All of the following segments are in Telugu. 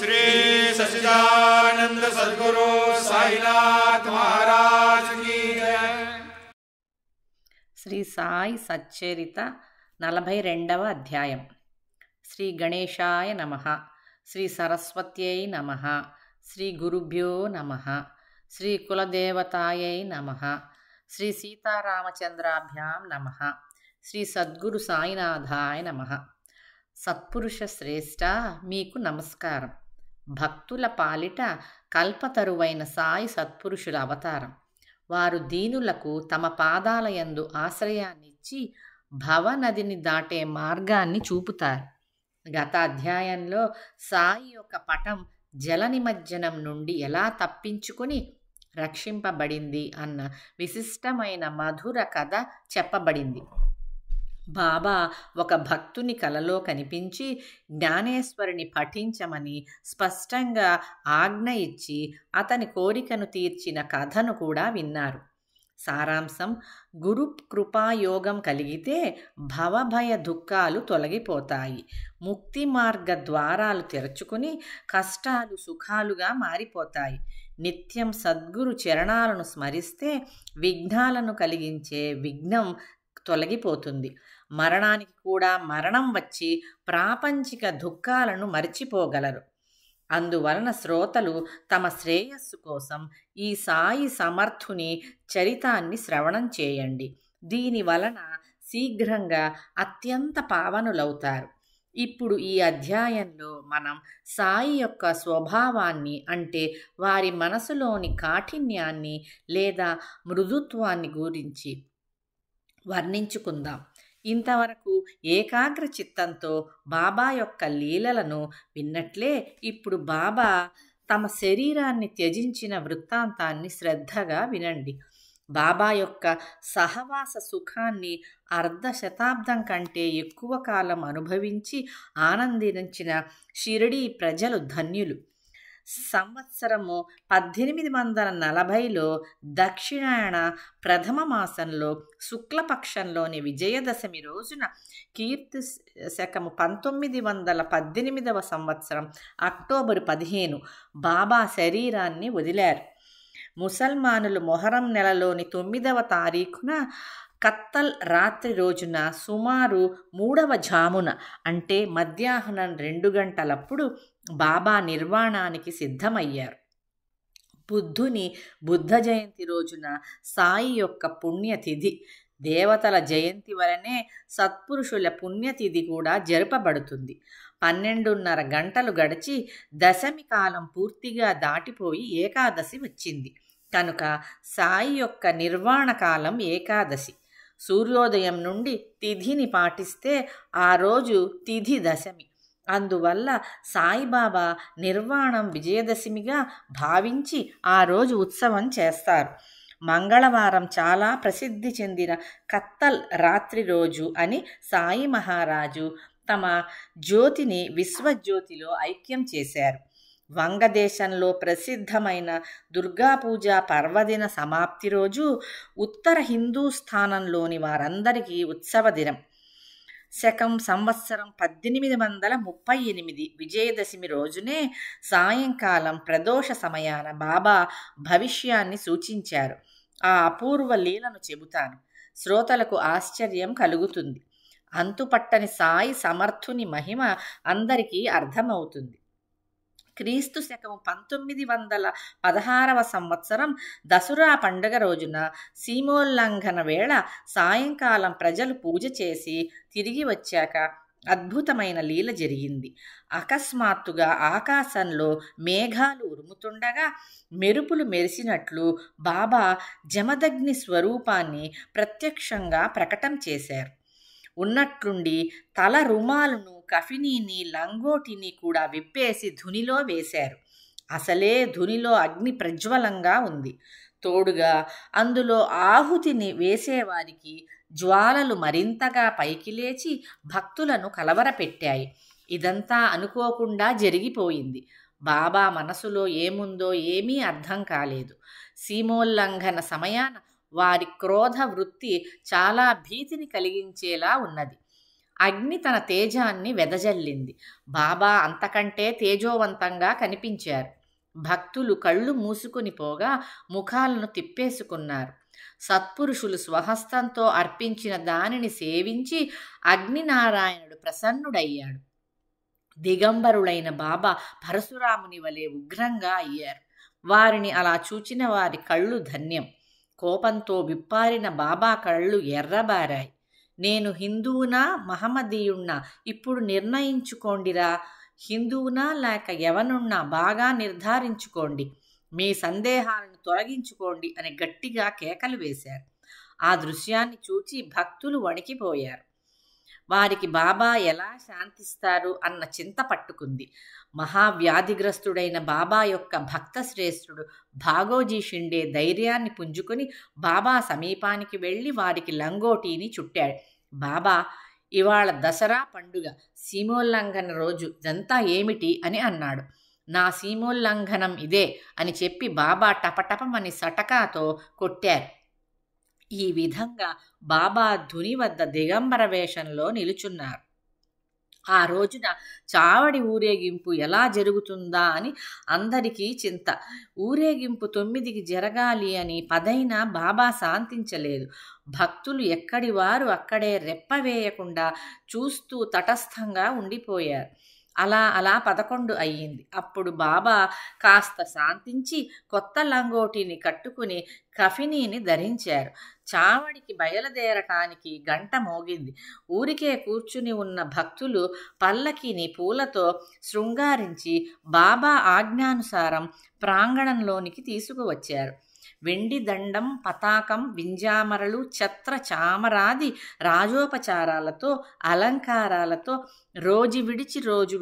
श्री सच्चिदानंद सद्गुरु साईनाथ महाराज की जय। శ్రీ సాయి సచ్చరిత 42వ అధ్యాయం. శ్రీ గణేశాయ నమః. శ్రీ సరస్వత్యై నమః. శ్రీ గురుభ్యో నమః. శ్రీ కులదేవతాయై నమః. శ్రీ సీతారామచంద్రాభ్యాం నమః. శ్రీ సద్గురు సాయినాథాయ నమః. సత్పురుష శ్రేష్ఠ, మీకు నమస్కారం. భక్తుల పాలిట కల్పతరువైన సాయి సత్పురుషుల అవతారం. వారు దీనులకు తమ పాదాలయందు ఆశ్రయాన్నిచ్చి భవనదిని దాటే మార్గాన్ని చూపుతారు. గత అధ్యాయంలో సాయి యొక్క పటం జల నిమజ్జనం నుండి ఎలా తప్పించుకొని రక్షింపబడింది అన్న విశిష్టమైన మధుర కథ చెప్పబడింది. బాబా ఒక భక్తుని కలలో కనిపించి జ్ఞానేశ్వరిని పఠించమని స్పష్టంగా ఆజ్ఞ ఇచ్చి అతని కోరికను తీర్చిన కథను కూడా విన్నారు. సారాంశం: గురు కృపాయోగం కలిగితే భవభయ దుఃఖాలు తొలగిపోతాయి. ముక్తి మార్గ ద్వారాలు తెరుచుకుని కష్టాలు సుఖాలుగా మారిపోతాయి. నిత్యం సద్గురు చరణాలను స్మరిస్తే విఘ్నాలను కలిగించే విఘ్నం తొలగిపోతుంది. మరణానికి కూడా మరణం వచ్చి ప్రాపంచిక దుఃఖాలను మర్చిపోగలరు. అందువలన శ్రోతలు తమ శ్రేయస్సు కోసం ఈ సాయి సమర్థుని చరితాన్ని శ్రవణం చేయండి. దీనివలన శీఘ్రంగా అత్యంత పావనులవుతారు. ఇప్పుడు ఈ అధ్యాయంలో మనం సాయి యొక్క స్వభావాన్ని, అంటే వారి మనసులోని కాఠిన్యాన్ని లేదా మృదుత్వాన్ని గురించి వర్ణించుకుందాం. ఇంతవరకు ఏకాగ్ర చిత్తంతో బాబా యొక్క లీలలను విన్నట్లే ఇప్పుడు బాబా తమ శరీరాన్ని త్యజించిన వృత్తాంతాన్ని శ్రద్ధగా వినండి. బాబా యొక్క సహవాస సుఖాన్ని అర్ధ శతాబ్దం కంటే ఎక్కువ కాలం అనుభవించి ఆనందించిన షిరిడీ ప్రజలు ధన్యులు. సంవత్సరము 1840లో దక్షిణాయన ప్రథమ మాసంలో శుక్లపక్షంలోని విజయదశమి రోజున కీర్తి శకము 1918వ సంవత్సరం అక్టోబరు 15 బాబా శరీరాన్ని వదిలారు. ముసల్మానులు మొహరం నెలలోని 9వ తారీఖున కత్తల్ రాత్రి రోజున సుమారు 3వ జామున, అంటే మధ్యాహ్నం 2 గంటలప్పుడు బాబా నిర్వాణానికి సిద్ధమయ్యారు. బుద్ధుని బుద్ధ జయంతి రోజున సాయి యొక్క పుణ్యతిథి. దేవతల జయంతి వలనే సత్పురుషుల పుణ్యతిథి కూడా జరపబడుతుంది. 12:30 గంటలు గడిచి దశమి కాలం పూర్తిగా దాటిపోయి ఏకాదశి వచ్చింది కనుక సాయి యొక్క నిర్వాణ కాలం ఏకాదశి. సూర్యోదయం నుండి తిథిని పాటిస్తే ఆ రోజు తిథి దశమి. అందువల్ల సాయిబాబా నిర్వాణం విజయదశమిగా భావించి ఆ రోజు ఉత్సవం చేస్తారు. మంగళవారం చాలా ప్రసిద్ధి చెందిన కత్తల్ రాత్రి రోజు అని సాయి మహారాజు తమ జ్యోతిని విశ్వజ్యోతిలో ఐక్యం చేశారు. వంగదేశంలో ప్రసిద్ధమైన దుర్గాపూజ పర్వదిన సమాప్తి రోజు ఉత్తర హిందూస్థానంలోని వారందరికీ ఉత్సవ దినం. శకం సంవత్సరం 1838 విజయదశమి రోజునే సాయంకాలం ప్రదోష సమయాన బాబా భవిష్యాన్ని సూచించారు. ఆ అపూర్వ లీలను చెబుతాను. శ్రోతలకు ఆశ్చర్యం కలుగుతుంది. అంతుపట్టని సాయి సమర్థుని మహిమ అందరికీ అర్థమవుతుంది. క్రీస్తు శకం 1916వ సంవత్సరం దసరా పండుగ రోజున సీమోల్లంఘన వేళ సాయంకాలం ప్రజలు పూజ చేసి తిరిగి వచ్చాక అద్భుతమైన లీల జరిగింది. అకస్మాత్తుగా ఆకాశంలో మేఘాలు ఉరుముతుండగా మెరుపులు మెరిసినట్లు బాబా జమదగ్ని స్వరూపాన్ని ప్రత్యక్షంగా ప్రకటన చేశారు. ఉన్నట్లుండి తల రుమాలును, కఫినీని, లంగోటిని కూడా విప్పేసి ధునిలో వేశారు. అసలే ధునిలో అగ్ని ప్రజ్వలంగా ఉంది. తోడుగా అందులో ఆహుతిని వేసేవారికి జ్వాలలు మరింతగా పైకి లేచి భక్తులను కలవరపెట్టాయి. ఇదంతా అనుకోకుండా జరిగిపోయింది. బాబా మనసులో ఏముందో ఏమీ అర్థం కాలేదు. సీమోల్లంఘన సమయాన వారి క్రోధ వృత్తి చాలా భీతిని కలిగించేలా ఉన్నది. అగ్ని తన తేజాన్ని వెదజల్లింది. బాబా అంతకంటే తేజోవంతంగా కనిపించారు. భక్తులు కళ్ళు మూసుకుని పోగా ముఖాలను తిప్పేసుకున్నారు. సత్పురుషులు స్వహస్తంతో అర్పించిన దానిని సేవించి అగ్నినారాయణుడు ప్రసన్నుడయ్యాడు. దిగంబరులైన బాబా పరశురాముని వలె ఉగ్రంగా అయ్యారు. వారిని అలా చూచిన వారి కళ్ళు ధన్యం. కోపంతో విప్పారిన బాబా కళ్ళు ఎర్రబారాయి. నేను హిందువునా మహమ్మదీయుణ్ణా ఇప్పుడు నిర్ణయించుకోండిరా. హిందువునా లేక ఎవనున్నా బాగా నిర్ధారించుకోండి. మీ సందేహాలను తొలగించుకోండి అని గట్టిగా కేకలు వేశారు. ఆ దృశ్యాన్ని చూచి భక్తులు వణికిపోయారు. వారికి బాబా ఎలా శాంతిస్తారు అన్న చింత పట్టుకుంది. మహావ్యాధిగ్రస్తుడైన బాబా యొక్క భక్త శ్రేష్ఠుడు భాగోజీ షిండే ధైర్యాన్ని పుంజుకొని బాబా సమీపానికి వెళ్ళి వారికి లంగోటీని చుట్టాడు. బాబా, ఇవాళ దసరా పండుగ, సీమోల్లంఘన రోజు, ఇదంతా ఏమిటి అని అన్నాడు. నా సీమోల్లంఘనం ఇదే అని చెప్పి బాబా టపటపమని సటకాతో కొట్టారు. ఈ విధంగా బాబా ధుని వద్ద దిగంబర వేషంలో నిలుచున్నారు. ఆ రోజున చావడి ఊరేగింపు ఎలా జరుగుతుందా అని అందరికీ చింత. ఊరేగింపు 9కి జరగాలి అని పదైనా బాబా శాంతించలేదు. భక్తులు ఎక్కడి వారు అక్కడే రెప్పవేయకుండా చూస్తూ తటస్థంగా ఉండిపోయారు. అలా 11 అయ్యింది. అప్పుడు బాబా కాస్త శాంతించి కొత్త లంగోటిని కట్టుకుని కఫినీని ధరించారు. చావడికి బయలుదేరటానికి గంట మోగింది. ఊరికే కూర్చుని ఉన్న భక్తులు పల్లకిని పూలతో శృంగారించి బాబా ఆజ్ఞానుసారం ప్రాంగణంలోనికి తీసుకువచ్చారు. వెండి దండం, పతాకం, వింజామరలు, ఛత్ర, చామరాది రాజోపచారాలతో అలంకారాలతో రోజు విడిచి రోజు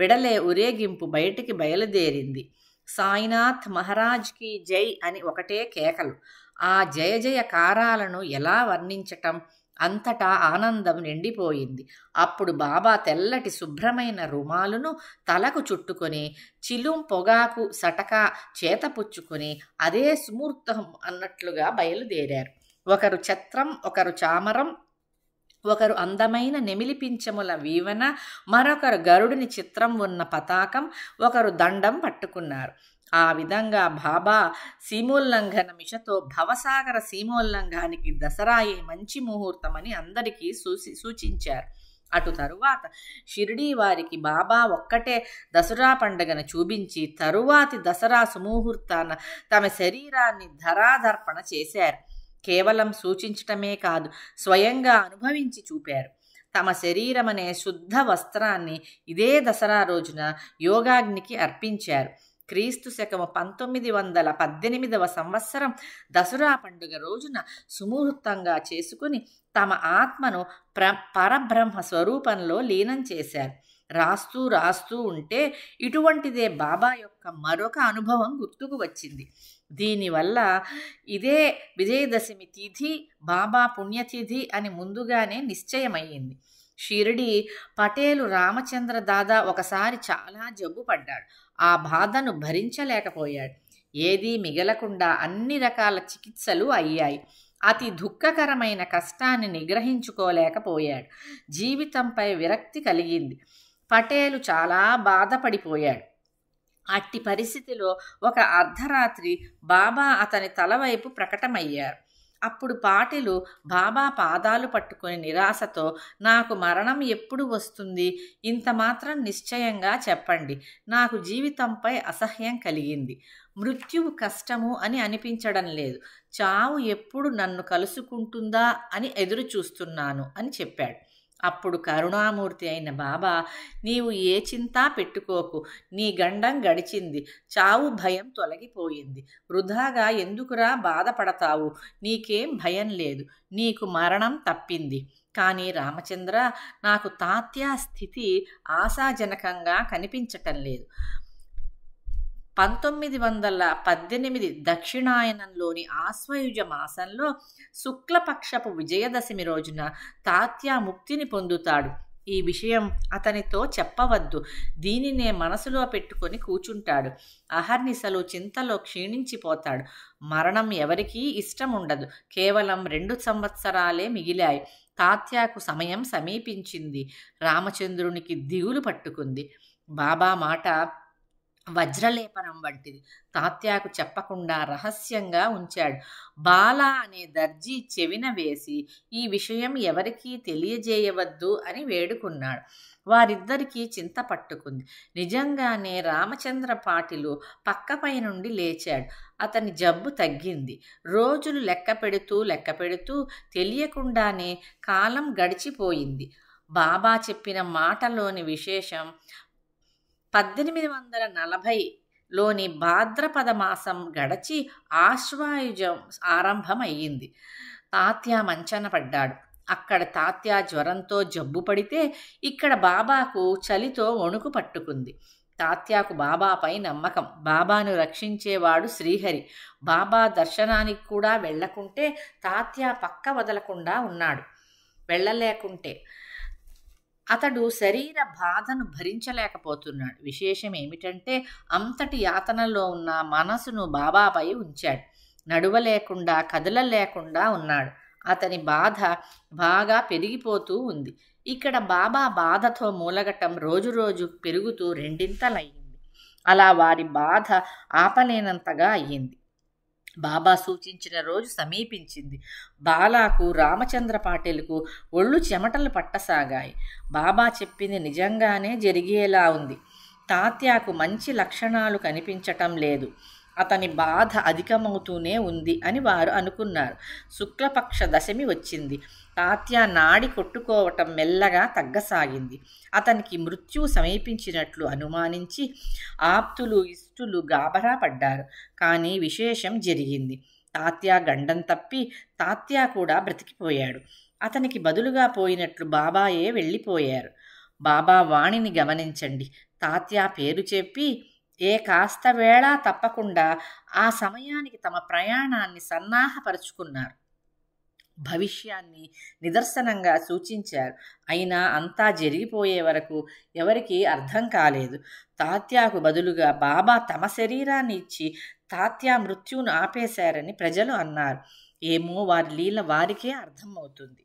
వెడలే ఊరేగింపు బయటికి బయలుదేరింది. సాయినాథ్ మహారాజ్కి జై అని ఒకటే కేకలు. ఆ జయ జయకారాలను ఎలా వర్ణించటం? అంతటా ఆనందం నిండిపోయింది. అప్పుడు బాబా తెల్లటి శుభ్రమైన రుమాలును తలకు చుట్టుకొని చిలుం పొగాకు సటకా చేతపుచ్చుకొని అదే సుమూర్తం అన్నట్లుగా బయలుదేరారు. ఒకరు ఛత్రం, ఒకరు చామరం, ఒకరు అందమైన నెమిలిపించముల వీవన, మరొకరు గరుడిని చిత్రం ఉన్న పతాకం, ఒకరు దండం పట్టుకున్నారు. ఆ విధంగా బాబా సీమోల్లంఘన మిషతో భవసాగర సీమోల్లంఘానికి దసరాయే మంచి ముహూర్తమని అందరికీ సూచించారు. అటు తరువాత షిరిడీ వారికి బాబా ఒక్కటే దసరా పండుగను చూపించి తరువాతి దసరా సుముహూర్తాన తమ శరీరాన్ని ధరాదర్పణ చేశారు. కేవలం సూచించటమే కాదు, స్వయంగా అనుభవించి చూపారు. తమ శరీరమనే శుద్ధ వస్త్రాన్ని ఇదే దసరా రోజున యోగాగ్నికి అర్పించారు. క్రీస్తు శకము 1918వ సంవత్సరం దసరా పండుగ రోజున సుముహూర్తంగా చేసుకుని తమ ఆత్మను పరబ్రహ్మ స్వరూపంలో లీనం చేశారు. రాస్తూ ఉంటే ఇటువంటిదే బాబా యొక్క మరొక అనుభవం గుర్తుకు వచ్చింది. దీనివల్ల ఇదే విజయదశమి తిథి బాబా పుణ్యతిథి అని ముందుగానే నిశ్చయమయ్యింది. షిరిడి పటేలు రామచంద్ర దాదా ఒకసారి చాలా జబ్బు పడ్డాడు. ఆ బాధను భరించలేకపోయాడు. ఏదీ మిగలకుండా అన్ని రకాల చికిత్సలు అయ్యాయి. అతి దుఃఖకరమైన కష్టాన్ని నిగ్రహించుకోలేకపోయాడు. జీవితంపై విరక్తి కలిగింది. పటేలు చాలా బాధపడిపోయాడు. అట్టి పరిస్థితిలో ఒక అర్ధరాత్రి బాబా అతని తలవైపు ప్రకటమయ్యారు. అప్పుడు పాటెలు బాబా పాదాలు పట్టుకుని నిరాశతో, నాకు మరణం ఎప్పుడు వస్తుంది? ఇంత మాత్రం నిశ్చయంగా చెప్పండి. నాకు జీవితంపై అసహ్యం కలిగింది. మృత్యువు కష్టము అని అనిపించడం లేదు. చావు ఎప్పుడు నన్ను కలుసుకుంటుందా అని ఎదురు చూస్తున్నాను అని చెప్పాడు. అప్పుడు కరుణామూర్తి అయిన బాబా, నీవు ఏ చింతా పెట్టుకోకు, నీ గండం గడిచింది, చావు భయం తొలగిపోయింది, వృధాగా ఎందుకురా బాధపడతావు, నీకేం భయం లేదు, నీకు మరణం తప్పింది. కానీ రామచంద్ర, నాకు తాత్యా స్థితి ఆశాజనకంగా కనిపించటం లేదు. 1918 దక్షిణాయనంలోని ఆశ్వయుజ మాసంలో శుక్లపక్షపు విజయదశమి రోజున తాత్యా ముక్తిని పొందుతాడు. ఈ విషయం అతనితో చెప్పవద్దు. దీనినే మనసులో పెట్టుకొని కూచుంటాడు. అహర్నిశలు చింతలో క్షీణించిపోతాడు. మరణం ఎవరికీ ఇష్టం ఉండదు. కేవలం 2 సంవత్సరాలే మిగిలాయి. తాత్యాకు సమయం సమీపించింది. రామచంద్రునికి దిగులు పట్టుకుంది. బాబా మాట వజ్రలేపనం వంటిది. తాత్యాకు చెప్పకుండా రహస్యంగా ఉంచాడు. బాల అనే దర్జీ చెవిన వేసి ఈ విషయం ఎవరికీ తెలియజేయవద్దు అని వేడుకున్నాడు. వారిద్దరికీ చింత పట్టుకుంది. నిజంగానే రామచంద్ర పాటిలు పక్కపై నుండి లేచాడు. అతని జబ్బు తగ్గింది. రోజులు లెక్క పెడుతూ తెలియకుండానే కాలం గడిచిపోయింది. బాబా చెప్పిన మాటలోని విశేషం 1840లోని భాద్రపద మాసం గడచి ఆశ్వాయుజం ఆరంభమయ్యింది. తాత్య మంచాన పడ్డాడు. అక్కడ తాత్య జ్వరంతో జబ్బు పడితే ఇక్కడ బాబాకు చలితో వణుకు పట్టుకుంది. తాత్యాకు బాబాపై నమ్మకం. బాబాను రక్షించేవాడు శ్రీహరి. బాబా దర్శనానికి కూడా వెళ్ళకుంటే తాత్య పక్క వదలకుండా ఉన్నాడు. వెళ్ళలేకుంటే అతడు శరీర బాధను భరించలేకపోతున్నాడు. విశేషం ఏమిటంటే అంతటి యాతనలో ఉన్న మనసును బాబాపై ఉంచాడు. నడువలేకుండా కదలలేకుండా ఉన్నాడు. అతని బాధ బాగా పెరిగిపోతూ ఉంది. ఇక్కడ బాబా బాధతో మూలగటం రోజు పెరుగుతూ రెండింతలయ్యింది. అలా వారి బాధ ఆపలేనంతగా అయ్యింది. బాబా సూచించిన రోజు సమీపించింది. బాలాకు రామచంద్ర పాటిల్కు ఒళ్ళు చెమటలు పట్టసాగాయి. బాబా చెప్పింది నిజంగానే జరిగేలా ఉంది. తాత్యాకు మంచి లక్షణాలు కనిపించటం లేదు. అతని బాధ అధికమవుతూనే ఉంది అని వారు అనుకున్నారు. శుక్లపక్ష దశమి వచ్చింది. తాత్య నాడి కొట్టుకోవటం మెల్లగా తగ్గసాగింది. అతనికి మృత్యువు సమీపించినట్లు అనుమానించి ఆప్తులు ఇష్టులు గాబరా పడ్డారు. కానీ విశేషం జరిగింది. తాత్య గండం తప్పి తాత్య కూడా బ్రతికిపోయాడు. అతనికి బదులుగా పోయినట్లు బాబాయే వెళ్ళిపోయారు. బాబా వాణిని గమనించండి. తాత్య పేరు చెప్పి కాస్త వేళ తప్పకుండా ఆ సమయానికి తమ ప్రయాణాన్ని సన్నాహపరుచుకున్నారు. భవిష్యాన్ని నిదర్శనంగా సూచించారు. అయినా అంతా జరిగిపోయే వరకు ఎవరికీ అర్థం కాలేదు. తాత్యాకు బదులుగా బాబా తమ శరీరాన్ని ఇచ్చి తాత్య మృత్యువును ఆపేశారని ప్రజలు అన్నారు. ఏమో వారి లీల వారికే అర్థమవుతుంది.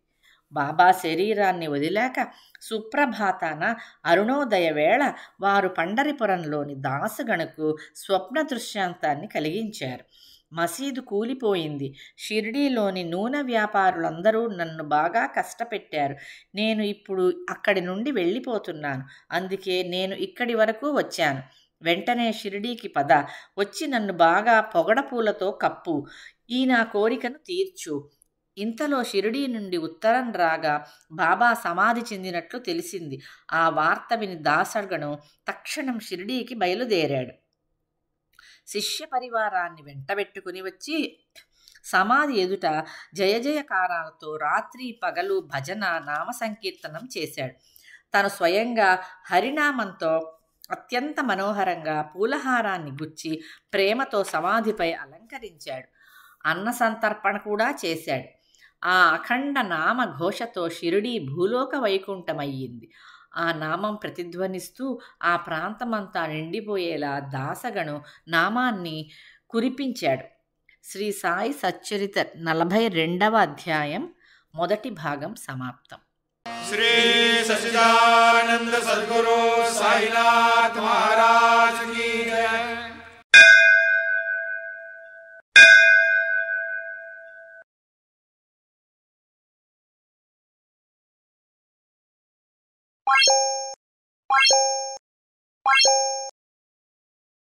బాబా శరీరాన్ని వదిలాక సుప్రభాతాన అరుణోదయ వేళ వారు పండరిపురంలోని దాసగణకు స్వప్న దృశ్యాంతాన్ని కలిగించారు. మసీదు కూలిపోయింది. షిర్డీలోని నూనె వ్యాపారులందరూ నన్ను బాగా కష్టపెట్టారు. నేను ఇప్పుడు అక్కడి నుండి వెళ్ళిపోతున్నాను. అందుకే నేను ఇక్కడి వరకు వచ్చాను. వెంటనే షిర్డీకి పద, వచ్చి నన్ను బాగా పొగడపూలతో కప్పు, ఈ నా కోరికను తీర్చు. ఇంతలో షిరిడీ నుండి ఉత్తరం రాగా బాబా సమాధి చెందినట్లు తెలిసింది. ఆ వార్త విని దాసగణం తక్షణం షిరిడీకి బయలుదేరాడు. శిష్య పరివారాన్ని వెంటబెట్టుకుని వచ్చి సమాధి ఎదుట జయ జయకారాలతో రాత్రి పగలు భజన నామ సంకీర్తనం చేశాడు. తను స్వయంగా హరినామంతో అత్యంత మనోహరంగా పూలహారాన్ని గుచ్చి ప్రేమతో సమాధిపై అలంకరించాడు. అన్న సంతర్పణ కూడా చేశాడు. ఆ అఖండ నామ ఘోషతో షిరిడీ భూలోక వైకుంఠమయ్యింది. ఆ నామం ప్రతిధ్వనిస్తూ ఆ ప్రాంతమంతా నిండిపోయేలా దాసగణు నామాన్ని కురిపించాడు. శ్రీ సాయి సచ్చరిత 42వ అధ్యాయం మొదటి భాగం సమాప్తం. శ్రీ సచ్చిదానంద సద్గురు సాయినాథ్ మహారాజ్ కీ జై.